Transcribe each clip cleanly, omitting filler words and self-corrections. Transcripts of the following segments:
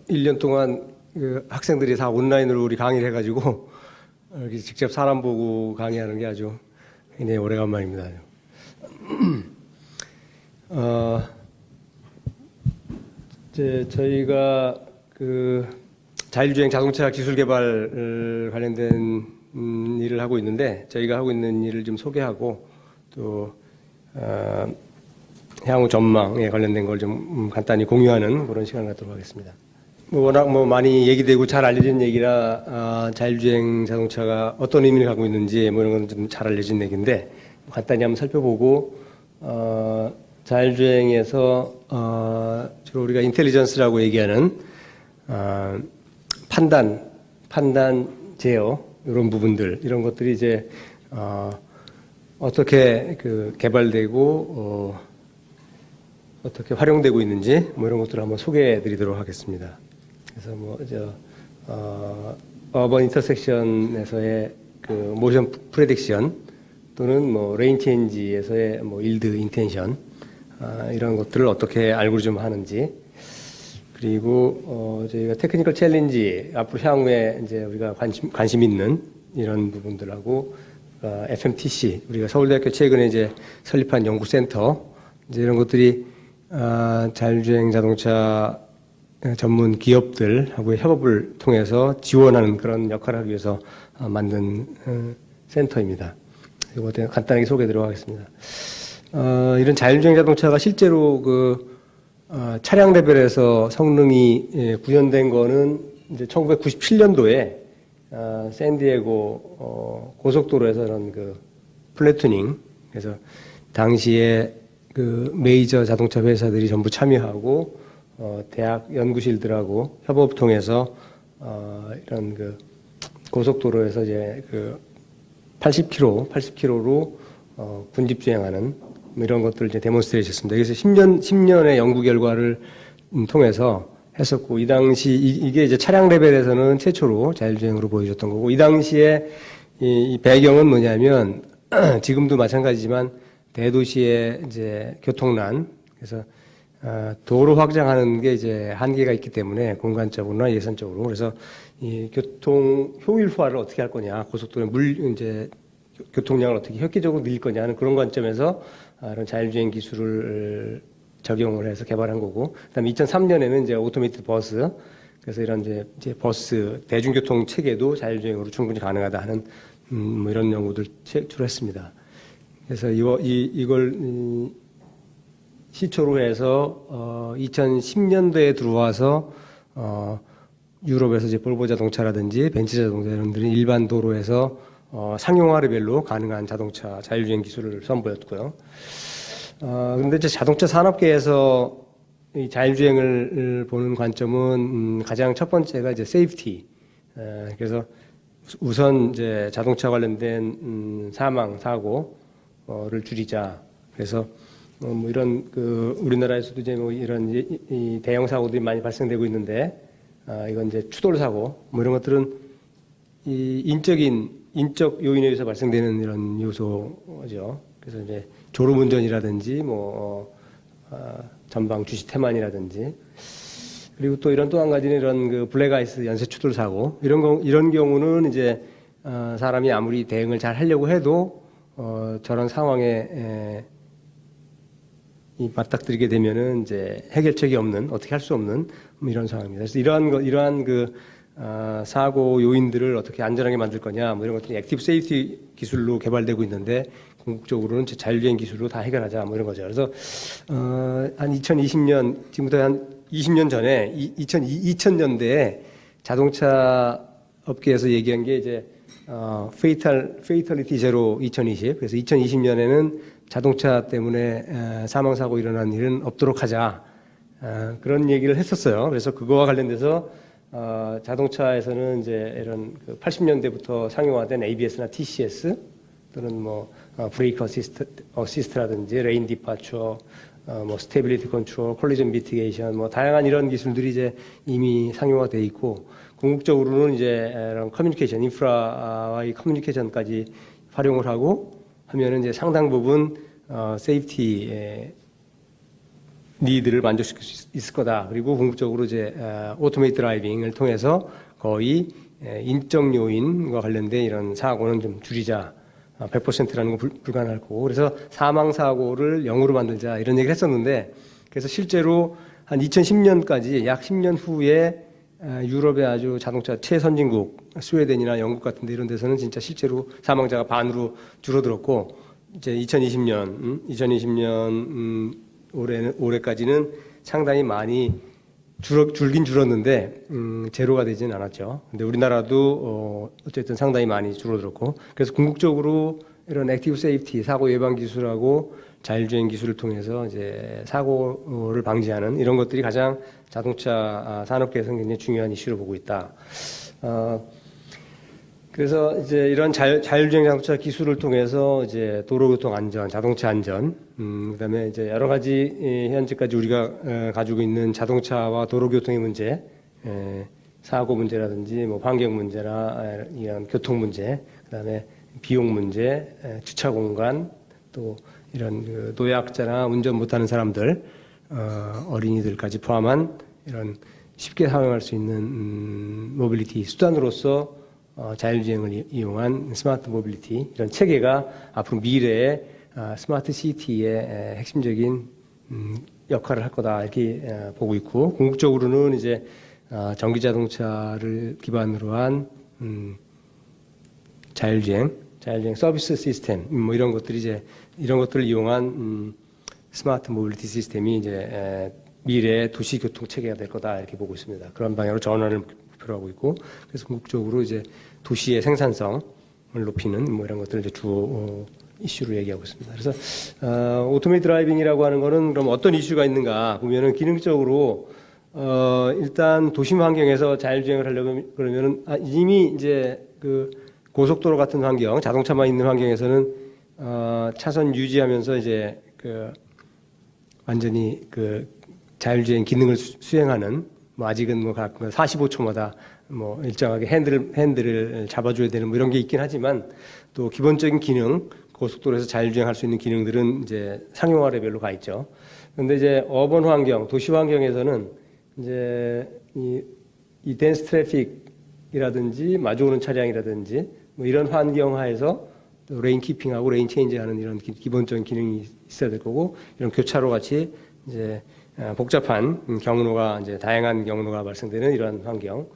1년 동안 그 학생들이 다 온라인으로 우리 강의를 해가지고 이렇게 직접 사람 보고 강의하는 게 아주 굉장히 오래간만입니다. 이제 저희가 그 자율주행 자동차 기술 개발 관련된 일을 하고 있는데, 저희가 하고 있는 일을 좀 소개하고 또 향후 전망에 관련된 걸 좀 간단히 공유하는 그런 시간을 갖도록 하겠습니다. 워낙 많이 얘기되고 잘 알려진 얘기라 자율주행 자동차가 어떤 의미를 갖고 있는지 이런 건 좀 잘 알려진 얘기인데, 간단히 한번 살펴보고 자율주행에서 주로 우리가 인텔리전스라고 얘기하는 판단, 제어 이런 부분들, 이런 것들이 이제 어떻게 그 개발되고 어떻게 활용되고 있는지 이런 것들을 한번 소개해드리도록 하겠습니다. 그래서 어번 인터섹션에서의 그 모션 프레딕션 또는 레인 체인지에서의 일드 인텐션 이런 것들을 어떻게 알고리즘 하는지, 그리고 저희가 테크니컬 챌린지 앞으로 향후에 이제 우리가 관심 있는 이런 부분들하고 FMTC, 우리가 서울대학교 최근에 이제 설립한 연구센터, 이제 이런 것들이 자율주행 자동차 전문 기업들하고의 협업을 통해서 지원하는 그런 역할을 하기 위해서 만든 센터입니다. 이거 간단하게 소개드리도록 하겠습니다. 이런 자율주행 자동차가 실제로 차량 레벨에서 성능이 구현된 거는 이제 1997년도에 샌디에고 고속도로에서 이런 플래투닝, 그래서 당시에 메이저 자동차 회사들이 전부 참여하고 대학 연구실들하고 협업을 통해서 이런 고속도로에서 이제 80km로 군집 주행하는 이런 것들을 이제 데몬스트레이트 했습니다. 그래서 10년의 연구 결과를 통해서 했었고, 이 당시 이게 이제 차량 레벨에서는 최초로 자율주행으로 보여줬던 거고, 이 당시에 이 배경은 뭐냐면 지금도 마찬가지지만 대도시의 이제 교통난, 그래서 도로 확장하는 게 이제 한계가 있기 때문에 공간적으로나 예산적으로, 그래서 이 교통 효율화를 어떻게 할 거냐, 고속도로의 이제 교통량을 어떻게 획기적으로 늘릴 거냐 하는 그런 관점에서 이런 자율주행 기술을 적용을 해서 개발한 거고, 그다음에 2003년에는 이제 오토메이티드 버스, 그래서 이런 이제 버스 대중교통 체계도 자율주행으로 충분히 가능하다 하는 이런 연구들 주로 했습니다. 그래서 이걸 시초로 해서 2010년도에 들어와서 유럽에서 이제 볼보 자동차라든지 벤츠 자동차 이런 들이 일반 도로에서 상용화 레벨로 가능한 자동차 자율주행 기술을 선보였고요. 근데 이제 자동차 산업계에서 이 자율주행을 보는 관점은 가장 첫 번째가 이제 세이프티. 그래서 우선 이제 자동차 관련된 사망 사고를 줄이자. 그래서 이런 우리나라에서도 이제 이런 이 대형 사고들이 많이 발생되고 있는데, 이건 이제 추돌 사고 이런 것들은 이 인적 요인에 의해서 발생되는 이런 요소죠. 그래서 이제 졸음운전이라든지 전방 주시 태만이라든지, 그리고 또 한 가지는 이런 블랙아이스 연쇄 추돌 사고, 이런 경우는 이제 사람이 아무리 대응을 잘 하려고 해도 저런 상황에 맞닥뜨리게 되면은 이제 해결책이 없는, 어떻게 할 수 없는 이런 상황입니다. 그래서 이러한 사고 요인들을 어떻게 안전하게 만들 거냐, 이런 것들이 액티브 세이프티 기술로 개발되고 있는데, 궁극적으로는 자율주행 기술로 다 해결하자 이런 거죠. 그래서 한 2020년, 지금부터 한 20년 전에 2000년대에 자동차 업계에서 얘기한 게 이제 페이탈리티 제로 2020. 그래서 2020년에는 자동차 때문에 사망 사고 일어나는 일은 없도록 하자, 그런 얘기를 했었어요. 그래서 그거와 관련돼서 자동차에서는 이제 이런 80년대부터 상용화된 ABS나 TCS 또는 브레이크 어시스트라든지 레인 디파처, 스테빌리티 컨트롤, 콜리전 미티게이션, 다양한 이런 기술들이 이제 이미 상용화되어 있고, 궁극적으로는 이제 이런 커뮤니케이션, 인프라와의 커뮤니케이션까지 활용을 하고 하면은 이제 상당 부분 세이프티 니드를 만족시킬 수 있을 거다. 그리고 궁극적으로 이제 오토메이트 드라이빙을 통해서 거의 인적 요인과 관련된 이런 사고는 좀 줄이자. 100%라는 건 불가능할 거고. 그래서 사망 사고를 0으로 만들자 이런 얘기를 했었는데, 그래서 실제로 한 2010년까지 약 10년 후에 유럽의 아주 자동차 최선진국 스웨덴이나 영국 같은 데 이런 데서는 진짜 실제로 사망자가 반으로 줄어들었고, 이제 2020년 올해까지는 상당히 많이 줄긴 줄었는데 제로가 되지는 않았죠. 근데 우리나라도 어쨌든 상당히 많이 줄어들었고, 그래서 궁극적으로 이런 액티브 세이프티 사고 예방 기술하고 자율주행 기술을 통해서 이제 사고를 방지하는 이런 것들이 가장 자동차 산업계에서는 굉장히 중요한 이슈로 보고 있다. 그래서 이제 이런 자율주행 자동차 기술을 통해서 이제 도로교통 안전, 자동차 안전, 그다음에 이제 여러 가지 현재까지 우리가 가지고 있는 자동차와 도로교통의 문제, 사고 문제라든지 뭐 환경 문제나 이런 교통 문제, 그다음에 비용 문제, 주차 공간, 또 이런 그 노약자나 운전 못하는 사람들, 어린이들까지 포함한 이런 쉽게 사용할 수 있는 모빌리티 수단으로서 자율주행을 이용한 스마트 모빌리티 이런 체계가 앞으로 미래의 스마트 시티의 핵심적인 역할을 할 거다 이렇게 보고 있고, 궁극적으로는 이제 전기 자동차를 기반으로 한 자율주행 서비스 시스템 뭐 이런 것들이 이제 이런 것들을 이용한 스마트 모빌리티 시스템이 이제 미래의 도시 교통 체계가 될 거다 이렇게 보고 있습니다. 그런 방향으로 전환을 목표로 하고 있고, 그래서 궁극적으로 이제 도시의 생산성을 높이는 뭐 이런 것들을 이제 주요 이슈로 얘기하고 있습니다. 그래서 오토메이트 드라이빙이라고 하는 거는 그럼 어떤 이슈가 있는가 보면은 기능적으로 일단 도심 환경에서 자율주행을 하려면 그러면은 이미 이제 그 고속도로 같은 환경, 자동차만 있는 환경에서는 차선 유지하면서 이제 그 완전히 그 자율주행 기능을 수행하는 뭐 아직은 뭐 45초마다 뭐 일정하게 핸들을 잡아줘야 되는 뭐 이런 게 있긴 하지만, 또 기본적인 기능 고속도로에서 자율주행할 수 있는 기능들은 이제 상용화 레벨로 가 있죠. 그런데 이제 어번 환경, 도시 환경에서는 이제 이 덴스 트래픽이라든지 마주오는 차량이라든지 뭐 이런 환경하에서 또 레인 키핑하고 레인 체인지하는 이런 기본적인 기능이 있어야 될 거고, 이런 교차로 같이 이제 복잡한 경로가 이제 다양한 경로가 발생되는 이런 환경,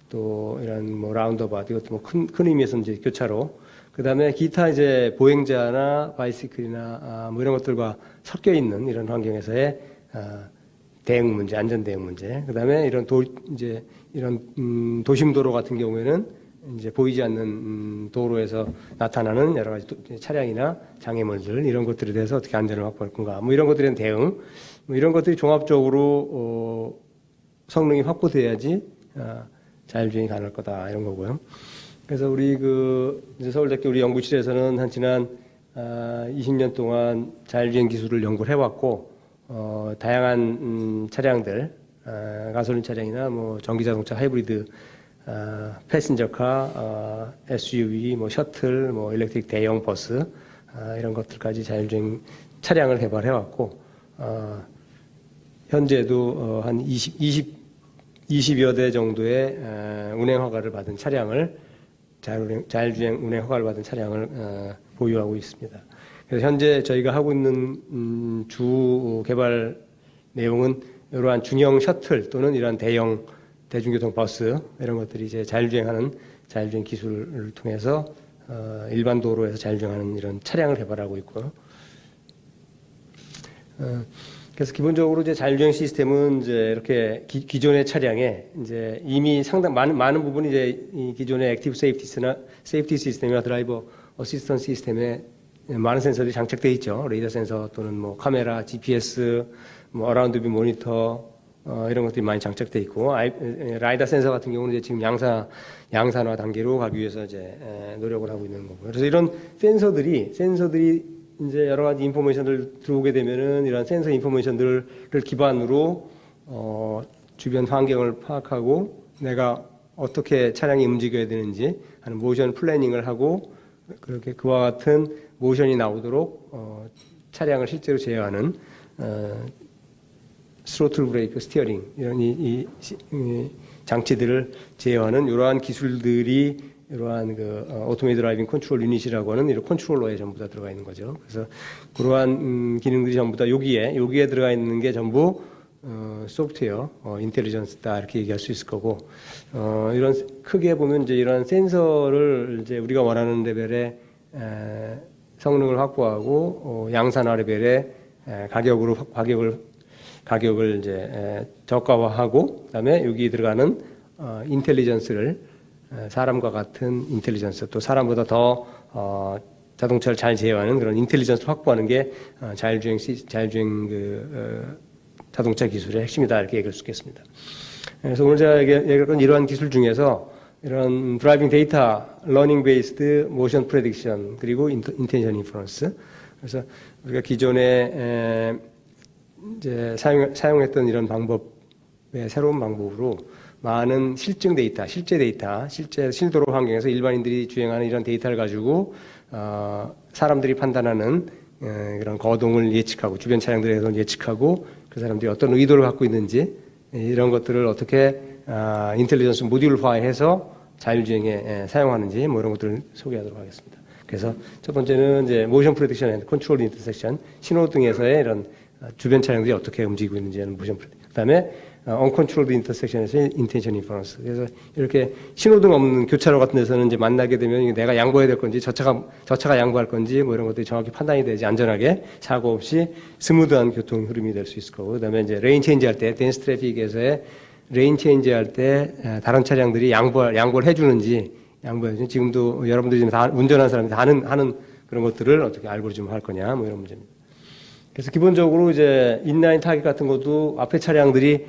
또 이런 뭐 라운드어바웃 이것도 뭐 큰 의미에서 이제 교차로, 그다음에 기타 이제 보행자나 바이시클이나 뭐 이런 것들과 섞여 있는 이런 환경에서의 대응 문제, 안전 대응 문제, 그다음에 이런 이제 이런 도심 도로 같은 경우에는 이제 보이지 않는 도로에서 나타나는 여러 가지 차량이나 장애물들 이런 것들에 대해서 어떻게 안전을 확보할 건가, 뭐 이런 것들에 대한 대응, 뭐 이런 것들이 종합적으로 성능이 확보돼야지 자율주행이 가능할 거다 이런 거고요. 그래서 우리 이제 서울대학교 우리 연구실에서는 한 지난 20년 동안 자율주행 기술을 연구를 해왔고, 다양한 차량들, 가솔린 차량이나 뭐 전기자동차 하이브리드, 패신저카, SUV, 뭐 셔틀, 뭐 일렉트릭 대형 버스 이런 것들까지 자율주행 차량을 개발해왔고, 현재도 한 20여 대 정도의 운행 허가를 받은 차량을 자율주행 운행 허가를 받은 차량을 보유하고 있습니다. 그래서 현재 저희가 하고 있는 주 개발 내용은 이러한 중형 셔틀 또는 이러한 대형 대중교통 버스 이런 것들이 이제 자율주행 기술을 통해서 일반 도로에서 자율주행하는 이런 차량을 개발하고 있고요. 그래서 기본적으로 이제 자율주행 시스템은 이제 이렇게 기존의 차량에 이제 이미 상당 많은 부분이 이제 이 기존의 액티브 세이프티 시스템이나 드라이버 어시스턴트 시스템에 많은 센서들이 장착되어 있죠. 레이더 센서 또는 뭐 카메라, GPS, 뭐 어라운드 뷰 모니터 이런 것들이 많이 장착되어 있고, 라이더 센서 같은 경우는 이제 지금 양산화 단계로 가기 위해서 이제 노력을 하고 있는 거고요. 그래서 이런 센서들이 이제 여러 가지 인포메이션들 들어오게 되면은 이런 센서 인포메이션들을 기반으로 주변 환경을 파악하고 내가 어떻게 차량이 움직여야 되는지 하는 모션 플래닝을 하고, 그렇게 그와 같은 모션이 나오도록 차량을 실제로 제어하는 스로틀 브레이크, 스티어링 이런 이 장치들을 제어하는 이러한 기술들이 이러한 오토메이드 드라이빙 컨트롤 유닛이라고 하는 이런 컨트롤러에 전부 다 들어가 있는 거죠. 그래서 그러한 기능들이 전부 다 여기에 들어가 있는 게 전부 소프트웨어, 인텔리전스다 이렇게 얘기할 수 있을 거고, 이런 크게 보면 이제 이런 센서를 이제 우리가 원하는 레벨의 성능을 확보하고 양산화 레벨의 가격을 이제 저가화하고, 그다음에 여기 들어가는 인텔리전스를 사람과 같은 인텔리전스, 또 사람보다 더 자동차를 잘 제어하는 그런 인텔리전스를 확보하는 게 자율주행 자동차 기술의 핵심이다 이렇게 얘기할 수 있겠습니다. 그래서 오늘 제가 얘기할 건 이러한 기술 중에서 이런 드라이빙 데이터, 러닝 베이스드 모션 프레딕션, 그리고 인텐션 인퍼런스. 그래서 우리가 기존에 이제 사용했던 이런 방법의 새로운 방법으로 많은 실제 데이터, 실제 실도로 환경에서 일반인들이 주행하는 이런 데이터를 가지고 사람들이 판단하는 그런 거동을 예측하고, 주변 차량들의 거동을 예측하고, 그 사람들이 어떤 의도를 갖고 있는지 이런 것들을 어떻게 인텔리전스 모듈화해서 자율주행에 사용하는지 뭐 이런 것들을 소개하도록 하겠습니다. 그래서 첫 번째는 이제 모션 프레딕션 앤드 컨트롤 인터섹션, 신호등에서의 이런 주변 차량들이 어떻게 움직이고 있는지 하는 모션 프레딕션. 그다음에 언컨트롤드 인터섹션에서의 인텐션 인퍼런스. 그래서 이렇게 신호등 없는 교차로 같은 데서는 이제 만나게 되면 내가 양보해야 될 건지, 저 차가 양보할 건지 뭐 이런 것들이 정확히 판단이 되지, 안전하게 사고 없이 스무드한 교통 흐름이 될 수 있을 거고, 그다음에 이제 레인 체인지 할 때, 댄스 트래픽에서의 레인 체인지 할 때 다른 차량들이 양보를 해주는지, 지금도 여러분들이 지금 다 운전하는 사람들이 다 하는 그런 것들을 어떻게 알고리즘 할 거냐 뭐 이런 문제입니다. 그래서 기본적으로 이제 인라인 타깃 같은 것도 앞에 차량들이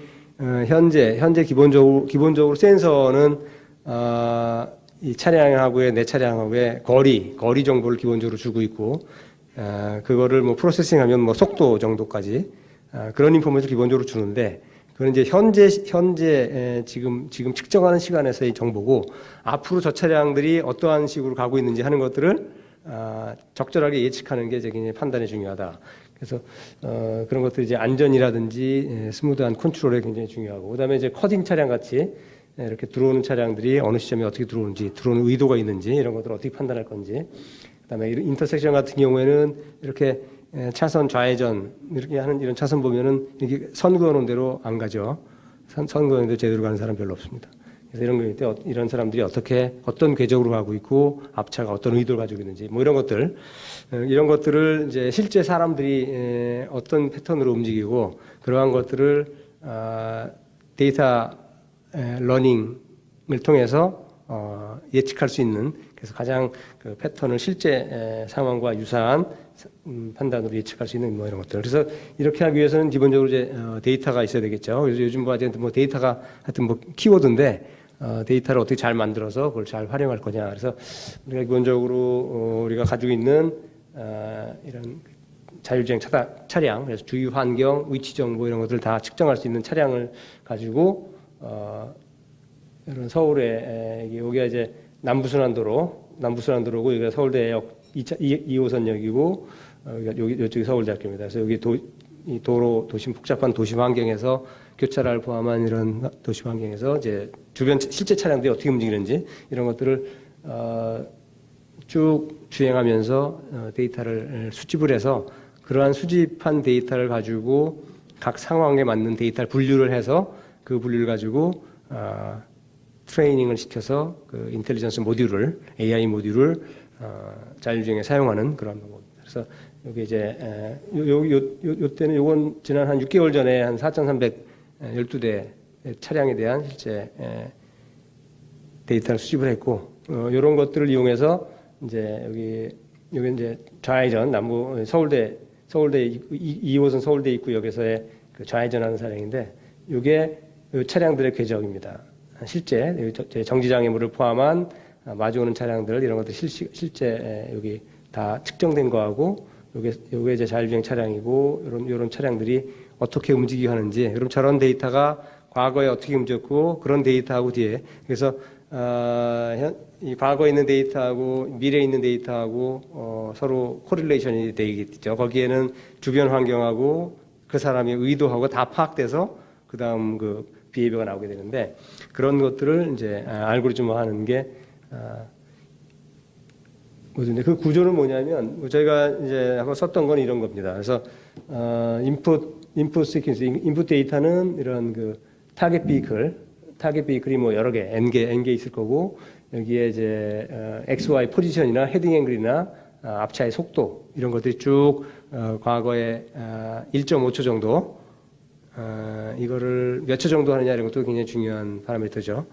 현재 기본적으로 센서는 이 차량하고의 내 차량하고의 거리 정보를 기본적으로 주고 있고, 그거를 뭐 프로세싱하면 뭐 속도 정도까지 그런 인포메이션을 기본적으로 주는데, 그건 이제 현재 지금 측정하는 시간에서의 정보고, 앞으로 저 차량들이 어떠한 식으로 가고 있는지 하는 것들을 적절하게 예측하는 게 이제 판단이 중요하다. 그래서 그런 것들이 이제 안전이라든지 스무드한 컨트롤에 굉장히 중요하고, 그다음에 이제 커딩 차량 같이 이렇게 들어오는 차량들이 어느 시점에 어떻게 들어오는지, 들어오는 의도가 있는지 이런 것들을 어떻게 판단할 건지, 그다음에 인터섹션 같은 경우에는 이렇게 차선 좌회전 이렇게 하는 이런 차선 보면은 이게 선 그어놓은 대로 안 가죠. 선 그어놓은 대로 제대로 가는 사람 별로 없습니다. 그래서 이런 사람들이 어떤 궤적으로 가고 있고, 앞차가 어떤 의도를 가지고 있는지 뭐 이런 것들을 이제 실제 사람들이 어떤 패턴으로 움직이고, 그러한 것들을 데이터 러닝을 통해서 예측할 수 있는, 그래서 가장 그 패턴을 실제 상황과 유사한 판단으로 예측할 수 있는 뭐 이런 것들. 그래서 이렇게 하기 위해서는 기본적으로 이제 데이터가 있어야 되겠죠. 그래서 요즘 뭐 데이터가 하여튼 뭐 키워드인데, 데이터를 어떻게 잘 만들어서 그걸 잘 활용할 거냐. 그래서 우리가 기본적으로 우리가 가지고 있는 이런 자율주행 차량, 그래서 주유 환경, 위치 정보 이런 것들을 다 측정할 수 있는 차량을 가지고 이런 서울에 여기가 이제 남부순환도로고, 여기가 서울대역 2호선역이고, 이쪽이 서울대학교입니다. 그래서 여기 복잡한 도심 환경에서, 교차를 포함한 이런 도심 환경에서 이제 주변 실제 차량들이 어떻게 움직이는지 이런 것들을 쭉 주행하면서 데이터를 수집을 해서, 그러한 수집한 데이터를 가지고 각 상황에 맞는 데이터를 분류를 해서, 그 분류를 가지고 트레이닝을 시켜서 그 인텔리전스 모듈을, AI 모듈을 자율주행에 사용하는 그런 방법입니다. 그래서 여기 이제 요때는 요건 지난 한 6개월 전에 한 4,312대 차량에 대한 실제 데이터를 수집을 했고, 이런 것들을 이용해서 이제 여기 이제 좌회전 서울대 2호선 서울대 입구역에서의 그 좌회전하는 차량인데, 이게 차량들의 궤적입니다. 실제 정지장애물을 포함한 마주오는 차량들 이런 것들 실제 여기 다 측정된 거하고, 요게 이제 자율주행 차량이고, 이런 차량들이 어떻게 움직이고 하는지, 그럼 저런 데이터가 과거에 어떻게 움직였고, 그런 데이터하고 뒤에, 그래서 이 과거에 있는 데이터하고 미래에 있는 데이터하고 서로 코릴레이션이 되겠죠. 거기에는 주변 환경하고 그 사람의 의도하고 다 파악돼서 그 다음 그 비헤이비어가 나오게 되는데 그런 것들을 이제 알고리즘화 하는 게 뭐든데 그 구조는 뭐냐면 저희가 이제 한번 썼던 건 이런 겁니다. 그래서 인풋 시퀀스, 인풋 데이터는 이런 그 타겟 비클이 뭐 여러 개, N 개 있을 거고 여기에 이제 XY 포지션이나 헤딩 앵글이나 앞차의 속도 이런 것들이 쭉 과거에 1.5초 정도 이거를 몇 초 정도 하느냐 이런 것도 굉장히 중요한 파라미터죠.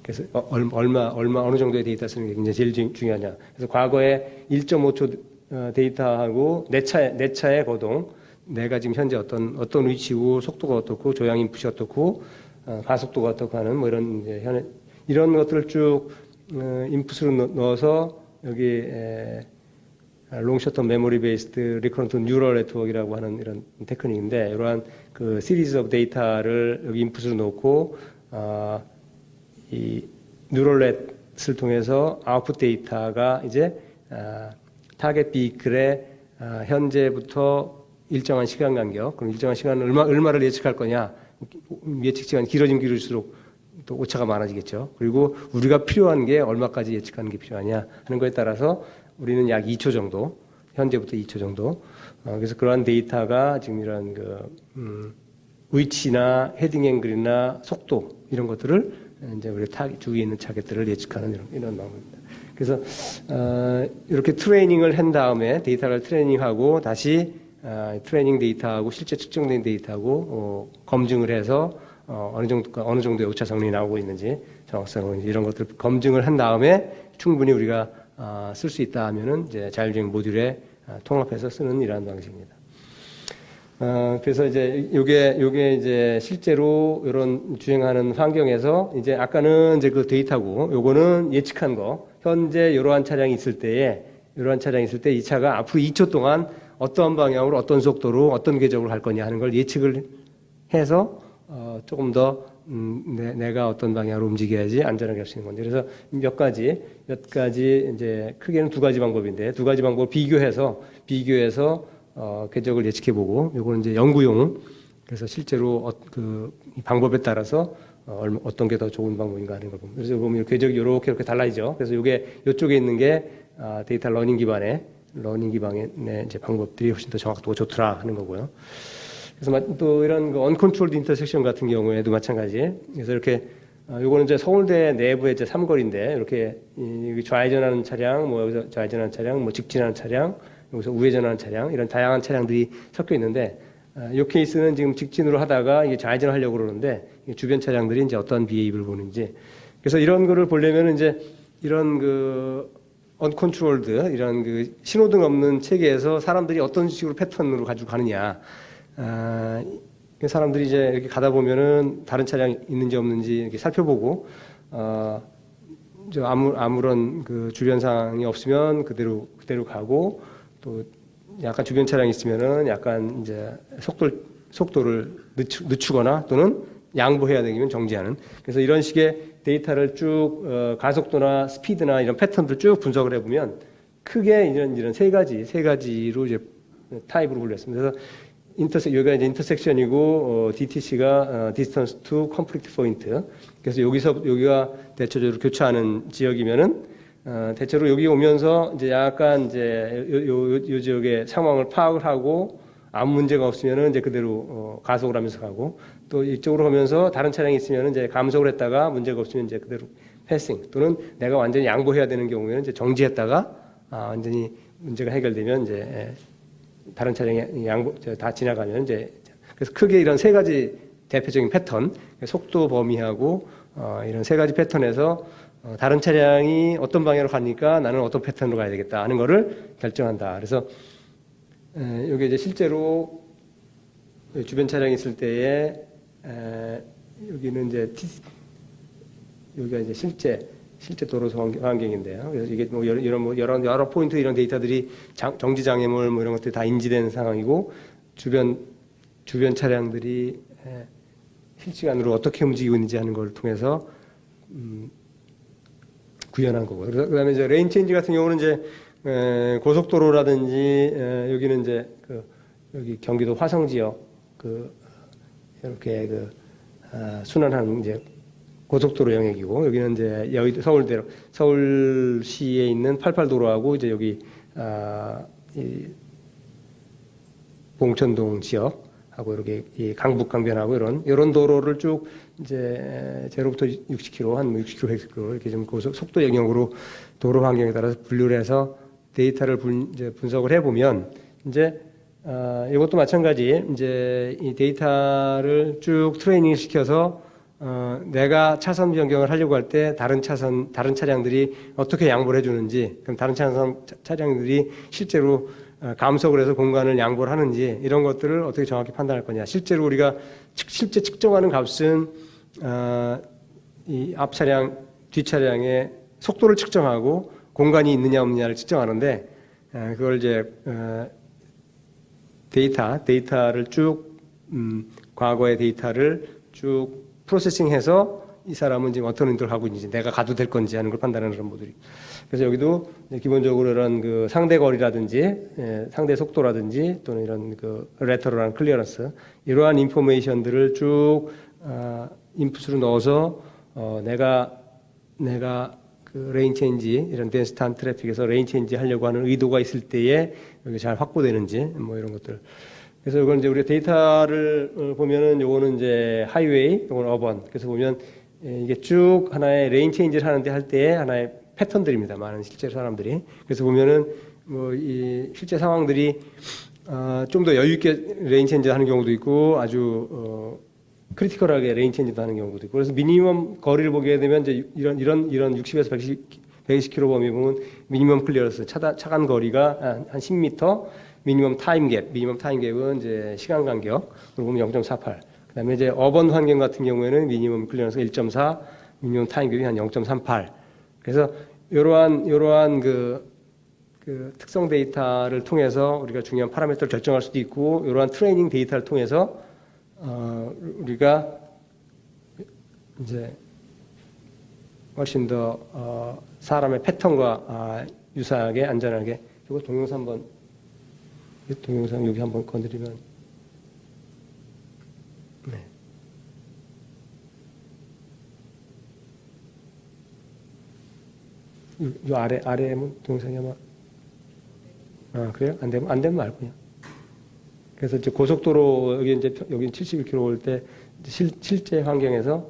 그래서 어느 정도의 데이터 쓰는 게 굉장히 제일 중요하냐. 그래서 과거에 1.5초 데이터하고 내 차의 거동, 내가 지금 현재 어떤 위치고 속도가 어떻고 조향 인풋이 어떻고 가속도가 어떻고 하는 뭐 이런 것들을 쭉 인풋으로 넣어서 여기 롱셔텀 메모리 베이스드 리커런트 뉴럴 네트워크라고 하는 이런 테크닉인데 이러한 그 시리즈 오브 데이터를 여기 인풋으로 넣고 이 뉴럴넷을 통해서 아웃풋 데이터가 이제 타겟 비클의 현재부터 일정한 시간 간격, 그럼 일정한 시간을 얼마를 예측할 거냐, 예측 시간이 길어지면 길어질수록 또 오차가 많아지겠죠. 그리고 우리가 필요한 게 얼마까지 예측하는 게 필요하냐 하는 거에 따라서 우리는 약 2초 정도, 현재부터 2초 정도. 그래서 그러한 데이터가 지금 이런 위치나 헤딩 앵글이나 속도 이런 것들을 이제 우리 주위에 있는 타겟들을 예측하는 이런 방법입니다. 그래서 이렇게 트레이닝을 한 다음에 데이터를 트레이닝하고 다시 트레이닝 데이터하고 실제 측정된 데이터하고 검증을 해서 어느 정도의 오차 성능이 나오고 있는지 정확성 이런 것들 검증을 한 다음에 충분히 우리가 쓸 수 있다 하면은 이제 자율주행 모듈에 통합해서 쓰는 이러한 방식입니다. 그래서 이제 요게 이제 실제로 이런 주행하는 환경에서 이제 아까는 이제 그 데이터고 요거는 예측한 거 현재 이러한 차량이 있을 때 이 차가 앞으로 2초 동안 어떠한 방향으로 어떤 속도로 어떤 궤적으로 갈 거냐 하는 걸 예측을 해서 조금 더 내가 어떤 방향으로 움직여야지 안전하게 할 수 있는 건데 그래서 몇 가지 이제 크게는 두 가지 방법인데 두 가지 방법을 비교해서 궤적을 예측해보고 요거는 이제 연구용 그래서 실제로 이 방법에 따라서 어떤 게 더 좋은 방법인가 하는 걸 보면 그래서 보면 궤적이 이렇게 달라지죠. 그래서 요쪽에 있는 게 데이터 러닝 기반의 이제 방법들이 훨씬 더 정확도가 좋더라 하는 거고요. 그래서 또 이런 그 언컨트롤드 인터섹션 같은 경우에도 마찬가지. 그래서 이렇게 요거는 이제 서울대 내부의 이제 삼거리인데 이렇게 좌회전하는 차량, 뭐 여기서 좌회전하는 차량, 뭐 직진하는 차량, 여기서 우회전하는 차량 이런 다양한 차량들이 섞여 있는데 이 케이스는 지금 직진으로 하다가 이게 좌회전을 하려고 그러는데 주변 차량들이 이제 어떤 비헤이브를 보는지 그래서 이런 거를 보려면 이제 이런 그 언컨트롤드 이런 그 신호등 없는 체계에서 사람들이 어떤 식으로 패턴으로 가지고 가느냐. 사람들이 이제 이렇게 가다 보면은 다른 차량이 있는지 없는지 이렇게 살펴보고, 아무런 그 주변 상황이 없으면 그대로 가고, 또 약간 주변 차량이 있으면은 약간 이제 속도를 늦추거나 또는 양보해야 되면 정지하는. 그래서 이런 식의 데이터를 쭉, 가속도나 스피드나 이런 패턴들 쭉 분석을 해보면 크게 이런 세 가지로 이제 타입으로 분류했습니다. 그래서 여기가 이제 인터섹션이고 DTC가 Distance to Conflict Point. 그래서 여기가 대체적으로 교차하는 지역이면은 대체로 여기 오면서 이제 약간 이제 요 지역의 상황을 파악을 하고 아무 문제가 없으면은 이제 그대로 가속을 하면서 가고 또 이쪽으로 오면서 다른 차량이 있으면은 이제 감속을 했다가 문제가 없으면 이제 그대로 패싱 또는 내가 완전히 양보해야 되는 경우에는 이제 정지했다가 완전히 문제가 해결되면 이제 다른 차량이 다 지나가면 이제 그래서 크게 이런 세 가지 대표적인 패턴, 속도 범위하고 이런 세 가지 패턴에서 다른 차량이 어떤 방향으로 가니까 나는 어떤 패턴으로 가야 되겠다 하는 거를 결정한다. 그래서 이게 이제 실제로 주변 차량이 있을 때에 여기는 이제 여기가 이제 실제 도로 환경인데요. 그래서 이게 뭐 여러 포인트 이런 데이터들이 정지 장애물 뭐 이런 것들이 다 인지되는 상황이고 주변 차량들이 실시간으로 어떻게 움직이고 있는지 하는 걸 통해서 구현한 거고. 그다음에 이제 레인 체인지 같은 경우는 이제 고속도로라든지 여기는 이제 그 여기 경기도 화성 지역 이렇게 순환하는 이제 고속도로 영역이고, 여기는 이제 여의도 서울시에 있는 88도로하고 이제 여기 이 봉천동 지역하고 이렇게 이 강북 강변하고 이런 도로를 쭉 이제 0부터 60km 한 60km, 100km 이렇게 좀 고속 속도 영역으로 도로 환경에 따라서 분류를 해서 데이터를 이제 분석을 해보면 이제 이것도 마찬가지 이제 이 데이터를 쭉 트레이닝 시켜서 내가 차선 변경을 하려고 할 때 다른 차량들이 어떻게 양보를 해주는지, 그럼 다른 차량들이 실제로 감속을 해서 공간을 양보를 하는지, 이런 것들을 어떻게 정확히 판단할 거냐. 실제로 우리가 실제 측정하는 값은 이 앞 차량, 뒷 차량의 속도를 측정하고 공간이 있느냐 없느냐를 측정하는데, 그걸 이제 데이터를 쭉 과거의 데이터를 쭉 프로세싱해서 이 사람은 지금 어떤 의도를 하고 있는지, 내가 가도 될 건지 하는 걸 판단하는 그런 모듈이. 그래서 여기도 기본적으로 이런 상대 거리라든지 상대 속도라든지 또는 이런 레터럴한 클리어런스, 이러한 인포메이션들을 쭉 인풋으로 넣어서 내가 레인 체인지, 이런 덴스탄 트래픽에서 레인 체인지 하려고 하는 의도가 있을 때에 여기 잘 확보되는지 뭐 이런 것들. 그래서 이건 이제 우리가 데이터를 보면은 요거는 이제 하이웨이, 요거는 어번. 그래서 보면 이게 쭉 하나의 레인 체인지를 하는데 할 때의 하나의 패턴들입니다. 많은 실제 사람들이. 그래서 보면은 뭐 이 실제 상황들이 좀 더 여유 있게 레인 체인지 하는 경우도 있고, 아주 크리티컬하게 레인 체인지도 하는 경우도 있고. 그래서 미니멈 거리를 보게 되면 이제 이런 60에서 120km 범위 보면 미니멈 클리어런스, 차간 거리가 한 10m, 미니멈 타임갭은 이제 시간 간격, 그리고 보면 0.48. 그다음에 이제 어번 환경 같은 경우에는 미니멈 클리어런스가 1.4, 미니멈 타임갭이 한 0.38. 그래서 이러한 특성 데이터를 통해서 우리가 중요한 파라미터를 결정할 수도 있고, 이러한 트레이닝 데이터를 통해서 우리가 이제 훨씬 더 사람의 패턴과 유사하게 안전하게. 이거 동영상 여기 한번 건드리면, 네. 요 아래에 동영상이 아마, 그래요? 안 되면 말고 그냥. 그래서 이제 고속도로, 여기 71km 올 때, 실제 환경에서,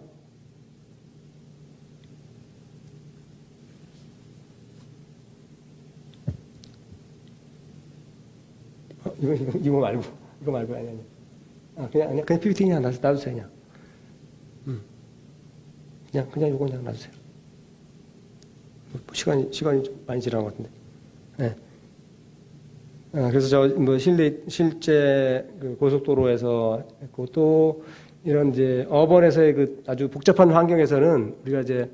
이거 말고, 아니. 그냥 PPT 그냥 놔두세요, 그냥. 그냥 이거 그냥 놔두세요. 시간이 좀 많이 지난 것 같은데. 네. 그래서 실제 고속도로에서, 또 이런 이제 어번에서의 아주 복잡한 환경에서는 우리가 이제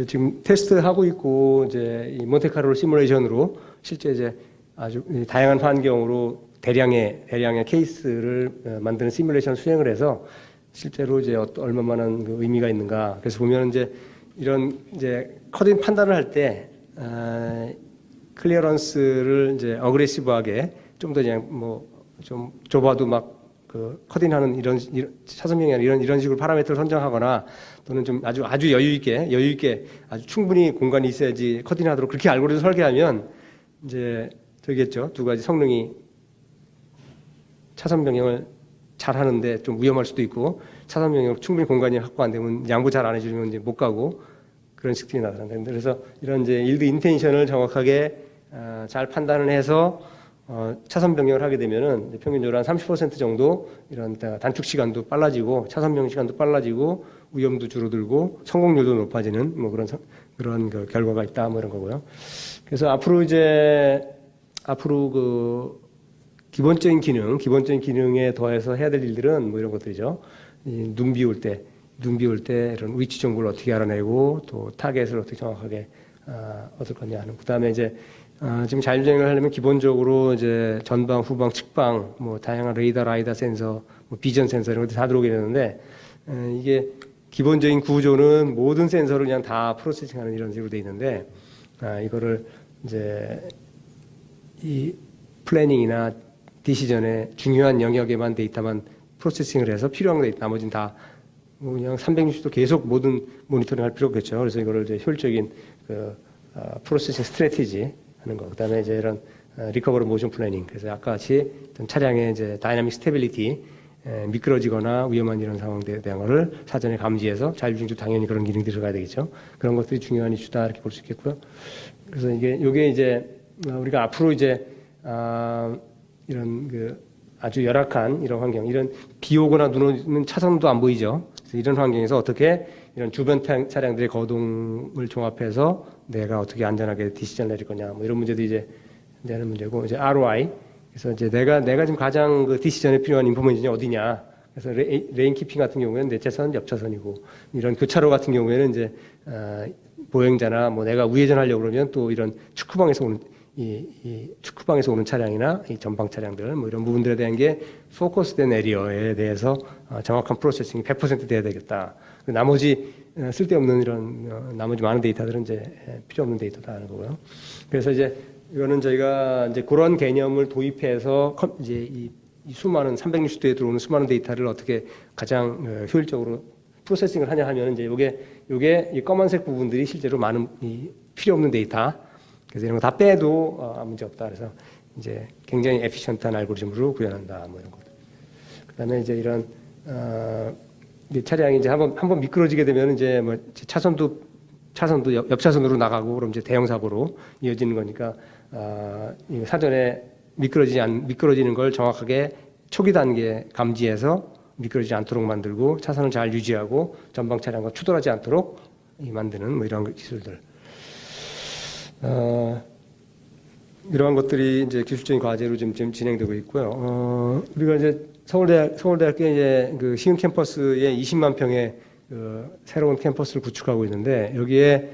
지금 테스트하고 있고, 이제 이 몬테카를로 시뮬레이션으로 실제 이제 아주 다양한 환경으로 대량의 케이스를 만드는 시뮬레이션 수행을 해서 실제로 이제 얼마만한 의미가 있는가. 그래서 보면 이제 이런 이제 커딩 판단을 할 때 클리어런스를 이제 어그레시브하게 좀 더 그냥 좀 좁아도 커딩하는 이런 차선 변경 이런 식으로 파라미터를 선정하거나, 또는 좀 아주 여유 있게 아주 충분히 공간이 있어야지 커딩하도록 그렇게 알고리즘 설계하면 이제 되겠죠. 두 가지 성능이, 차선 변경을 잘 하는데 좀 위험할 수도 있고, 차선 변경 충분히 공간이 확보 안 되면 양보 잘 안 해주면 이제 못 가고, 그런 식들이 나타난다. 그래서 이런 이제 일드 인텐션을 정확하게 잘 판단을 해서 차선 변경을 하게 되면은 평균적으로 한 30% 정도 이런 단축 시간도 빨라지고, 차선 변경 시간도 빨라지고, 위험도 줄어들고, 성공률도 높아지는 그런 결과가 있다, 이런 거고요. 그래서 앞으로 기본적인 기능에 더해서 해야 될 일들은 이런 것들이죠. 눈 비 올 때 이런 위치 정보를 어떻게 알아내고, 또 타겟을 어떻게 정확하게 얻을 거냐 하는. 그다음에 이제 지금 자율주행을 하려면 기본적으로 이제 전방, 후방, 측방, 다양한 레이더, 라이다 센서, 비전 센서 이런 것들 다 들어오게 되는데, 이게 기본적인 구조는 모든 센서를 그냥 다 프로세싱하는 이런 식으로 돼 있는데, 이거를 이제 이 플래닝이나 디시전의 중요한 영역에만 데이터만 프로세싱을 해서 필요한 데이터 나머지는 다 뭐 그냥 360도 계속 모든 모니터링 할 필요 없겠죠. 그래서 이거를 이제 효율적인 프로세싱 스트래티지 하는 거. 그다음에 이제 이런 리커버리 모션 플래닝. 그래서 아까 같이 어떤 차량의 이제 다이나믹 스테빌리티 미끄러지거나 위험한 이런 상황에 대한 거를 사전에 감지해서 자율주행도 당연히 그런 기능이 들어가야 되겠죠. 그런 것들이 중요한 이슈다 이렇게 볼 수 있겠고요. 그래서 요게 이제 우리가 앞으로 이제 이런 아주 열악한 이런 환경, 이런 비 오거나 눈 오는 차선도 안 보이죠. 그래서 이런 환경에서 어떻게 이런 주변 차량들의 거동을 종합해서 내가 어떻게 안전하게 디시전 내릴 거냐, 뭐 이런 문제도 이제 하는 문제고, 이제 ROI. 그래서 이제 내가 지금 가장 디시전에 필요한 인포메이션이 어디냐. 그래서 레인 키핑 같은 경우에는 내 차선, 옆 차선이고, 이런 교차로 같은 경우에는 이제 보행자나 뭐 내가 우회전하려고 그러면 또 이런 축구방에서 오는 이 축구방에서 오는 차량이나 이 전방 차량들 뭐 이런 부분들에 대한 게 포커스된 에리어에 대해서 정확한 프로세싱이 100% 돼야 되겠다. 나머지 쓸데없는 이런 나머지 많은 데이터들은 이제 필요 없는 데이터다 하는 거고요. 그래서 이제 이거는 저희가 이제 그런 개념을 도입해서 이제 이 수많은 360도에 들어오는 수많은 데이터를 어떻게 가장 효율적으로 프로세싱을 하냐 하면 이제 요게 이 검은색 부분들이 실제로 많은 이 필요 없는 데이터. 그래서 이런 거 다 빼도 문제 없다. 그래서 이제 굉장히 에피션트한 알고리즘으로 구현한다. 뭐 이런 것. 그다음에 이제 이런 이제 차량이 이제 한번 미끄러지게 되면 이제 뭐 차선도 옆 차선으로 나가고 그럼 이제 대형 사고로 이어지는 거니까 사전에 미끄러지는 걸 정확하게 초기 단계 감지해서 미끄러지지 않도록 만들고 차선을 잘 유지하고 전방 차량과 추돌하지 않도록 만드는 뭐 이런 기술들. 이러한 것들이 이제 기술적인 과제로 지금 진행되고 있고요. 우리가 이제 서울대학교에 이제 그 시흥 캠퍼스에 20만 평의 새로운 캠퍼스를 구축하고 있는데 여기에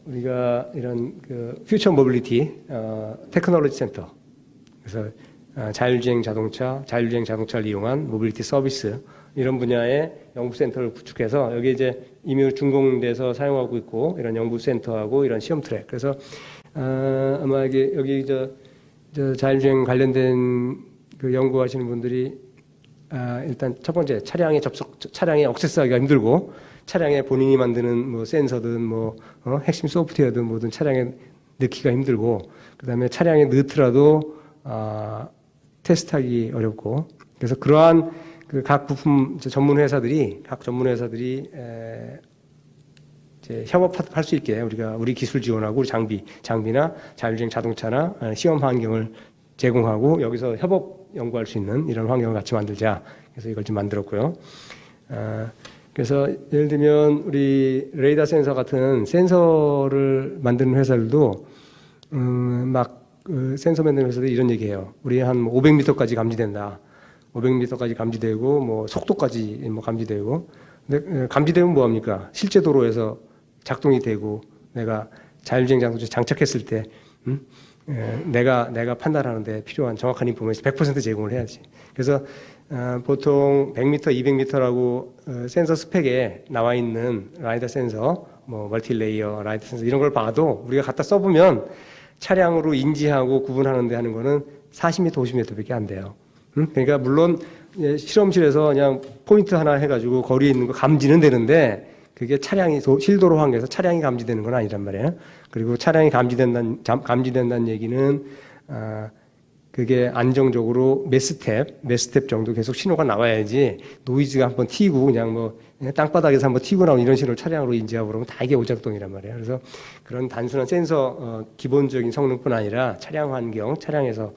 우리가 이런 퓨처 모빌리티 테크놀로지 센터, 그래서 자율주행 자동차를 이용한 모빌리티 서비스 이런 분야의 연구센터를 구축해서 여기 이제 이미 준공돼서 사용하고 있고 이런 연구센터하고 이런 시험 트랙. 그래서 아마 이게 여기 저 자율주행 관련된 연구하시는 분들이 일단 첫 번째 차량에 액세스하기가 힘들고 차량에 본인이 만드는 뭐 센서든 뭐 핵심 소프트웨어든 뭐든 차량에 넣기가 힘들고 그다음에 차량에 넣더라도 테스트하기 어렵고 그래서 그러한 각 부품 전문 회사들이 이제 협업할 수 있게 우리 기술 지원하고 우리 장비나 자율주행 자동차나 시험 환경을 제공하고 여기서 협업 연구할 수 있는 이런 환경을 같이 만들자. 그래서 이걸 좀 만들었고요. 그래서 예를 들면 우리 레이더 센서 같은 센서를 만드는 회사들도 센서 만드는 회사들이 이런 얘기해요. 우리 한 500m까지 감지된다. 500m까지 감지되고 뭐 속도까지 뭐 감지되고. 근데 감지되면 뭐 합니까? 실제 도로에서 작동이 되고 내가 자율주행 자동차 장착했을 때 내가 판단하는데 필요한 정확한 인포메이션 100% 제공을 해야지. 그래서 보통 100m, 200m라고 센서 스펙에 나와 있는 라이더 센서, 뭐 멀티레이어 라이더 센서 이런 걸 봐도 우리가 갖다 써보면 차량으로 인지하고 구분하는데 하는 거는 40m, 50m밖에 안 돼요. 그러니까 물론 실험실에서 그냥 포인트 하나 해가지고 거리에 있는 거 감지는 되는데 그게 차량이 실도로 환경에서 차량이 감지되는 건 아니란 말이에요. 그리고 차량이 감지된다는 얘기는 그게 안정적으로 몇 스텝 정도 계속 신호가 나와야지 노이즈가 한번 튀고 그냥 뭐 땅바닥에서 한번 튀고 나오는 이런 신호를 차량으로 인지하고 그러면 다 이게 오작동이란 말이에요. 그래서 그런 단순한 센서 기본적인 성능뿐 아니라 차량 환경, 차량에서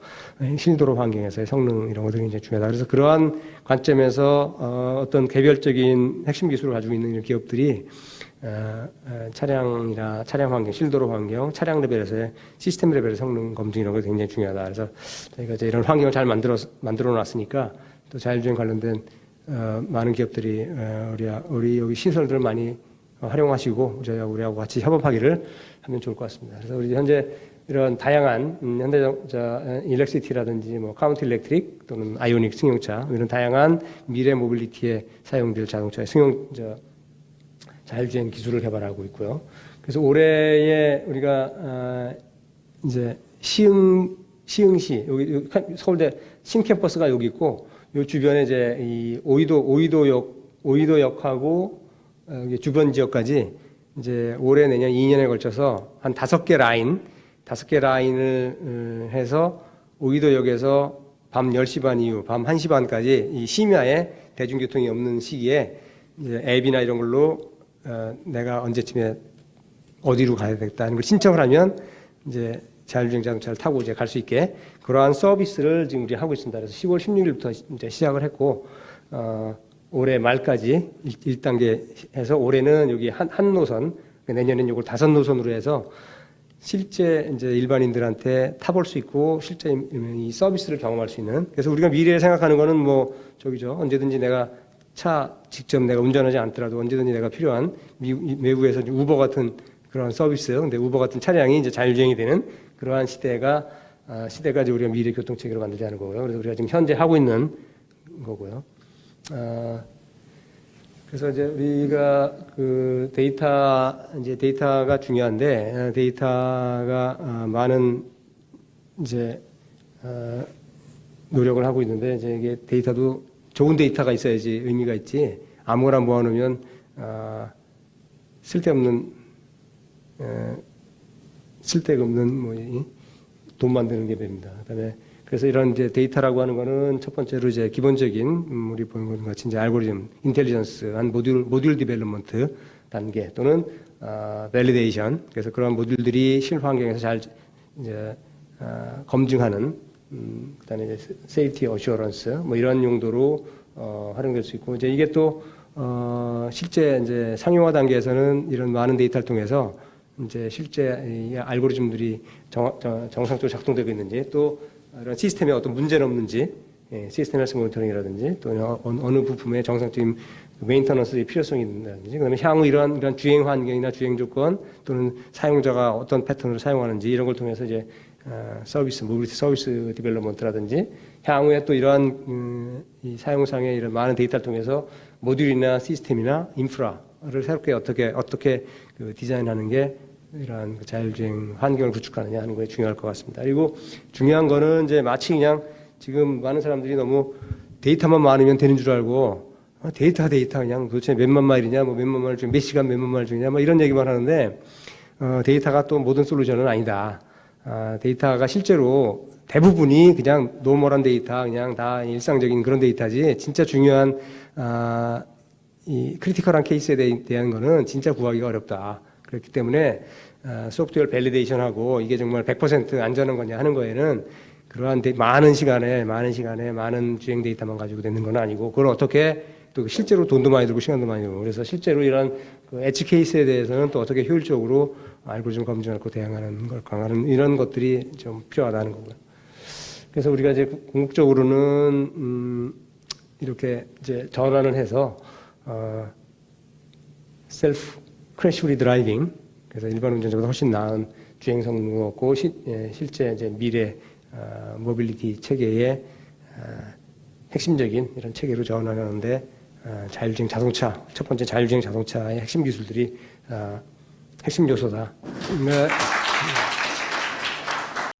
실도로 환경에서의 성능 이런 것들이 굉장히 중요하다. 그래서 그러한 관점에서 어떤 개별적인 핵심 기술을 가지고 있는 이런 기업들이 차량이나 차량 환경, 실도로 환경, 차량 레벨에서의 시스템 레벨의 성능 검증 이런 게 굉장히 중요하다. 그래서 저희가 이제 이런 환경을 잘 만들어 놨으니까 또 자율주행 관련된 많은 기업들이 우리 여기 시설들을 많이 활용하시고 우리하고 같이 협업하기를 하면 좋을 것 같습니다. 그래서 우리 현재 이런 다양한 현대자동차 일렉시티라든지 뭐 카운티 일렉트릭 또는 아이오닉 승용차 이런 다양한 미래 모빌리티에 사용될 자동차의 자율주행 기술을 개발하고 있고요. 그래서 올해에 우리가 이제 시흥 시흥시 여기 서울대 신캠퍼스가 여기 있고 요 주변에 이제 이 오이도역하고 여기 주변 지역까지 이제 올해 내년 2년에 걸쳐서 한 5개 라인을 해서 오이도역에서 밤 10시 반 이후 밤 1시 반까지 이 심야에 대중교통이 없는 시기에 이제 앱이나 이런 걸로 내가 언제쯤에 어디로 가야 되겠다는 걸 신청을 하면 이제 자율주행 자동차를 타고 이제 갈 수 있게 그러한 서비스를 지금 우리 하고 있습니다. 그래서 10월 16일부터 이제 시작을 했고 올해 말까지 1단계 해서 올해는 여기 한 노선, 내년에는 이걸 5노선으로 해서 실제 이제 일반인들한테 타볼 수 있고 실제 이 서비스를 경험할 수 있는. 그래서 우리가 미래에 생각하는 거는 뭐 저기죠. 언제든지 내가 차 직접 내가 운전하지 않더라도 언제든지 내가 필요한 외국에서 우버 같은 그런 서비스, 근데 우버 같은 차량이 이제 자율주행이 되는 그러한 시대까지 우리가 미래 교통 체계로 만들자는 거고요. 그래서 우리가 지금 현재 하고 있는 거고요. 그래서 이제 우리가 그 데이터가 중요한데 데이터가 많은 이제 노력을 하고 있는데 이제 이게 데이터도 좋은 데이터가 있어야지 의미가 있지 아무거나 모아놓으면 쓸데없는 뭐 돈 만드는 게 됩니다. 그다음에 그래서 이런 이제 데이터라고 하는 거는 첫 번째로 이제 기본적인 우리 보는 것 같이 이제 알고리즘, 인텔리전스, 한 모듈 디벨롭먼트 단계 또는 밸리데이션. 그래서 그런 모듈들이 실화 환경에서 잘 이제 검증하는 그다음에 이제 세이프티 어슈어런스 뭐 이런 용도로 활용될 수 있고 이제 이게 또 실제 이제 상용화 단계에서는 이런 많은 데이터를 통해서 이제 실제 이 알고리즘들이 정상적으로 작동되고 있는지 또 이런 시스템에 어떤 문제는 없는지 시스템 헬스 모니터링이라든지 또 어느 부품에 정상적인 메인터넌스의 필요성이 있는지 그다음에 향후 이런 주행 환경이나 주행 조건 또는 사용자가 어떤 패턴으로 사용하는지 이런 걸 통해서 이제 서비스 모빌리티 서비스 디벨롭먼트라든지 향후에 또 이러한 이 사용상의 이런 많은 데이터를 통해서 모듈이나 시스템이나 인프라를 새롭게 어떻게 그 디자인하는 게 이러한 그 자율주행 환경을 구축하느냐 하는 거에 중요할 것 같습니다. 그리고 중요한 거는 이제 마치 그냥 지금 많은 사람들이 너무 데이터만 많으면 되는 줄 알고 데이터 그냥 도대체 몇만 마일이냐 뭐 몇만 마일 중에 몇 시간 몇만 마일 중이냐 뭐 이런 얘기만 하는데 데이터가 또 모든 솔루션은 아니다. 데이터가 실제로 대부분이 그냥 노멀한 데이터 그냥 다 일상적인 그런 데이터지 진짜 중요한 이 크리티컬한 케이스에 대한 거는 진짜 구하기가 어렵다. 그렇기 때문에 소프트웨어 밸리데이션하고 이게 정말 100% 안전한 거냐 하는 거에는 그러한 많은 시간에 많은 주행 데이터만 가지고 되는 건 아니고 그걸 어떻게 또 실제로 돈도 많이 들고 시간도 많이 들고 그래서 실제로 이런 그 엣지 케이스에 대해서는 또 어떻게 효율적으로 알고리즘 검증하고 대응하는 걸 강화하는 이런 것들이 좀 필요하다는 거고요. 그래서 우리가 이제 궁극적으로는 이렇게 이제 전환을 해서 셀프 크래시 프리 드라이빙 그래서 일반 운전자보다 훨씬 나은 주행 성능을 얻고 실제 이제 미래 모빌리티 체계의 핵심적인 이런 체계로 전환하는데 자율주행 자동차 첫 번째 자율주행 자동차의 핵심 기술들이 핵심 요소다. 네.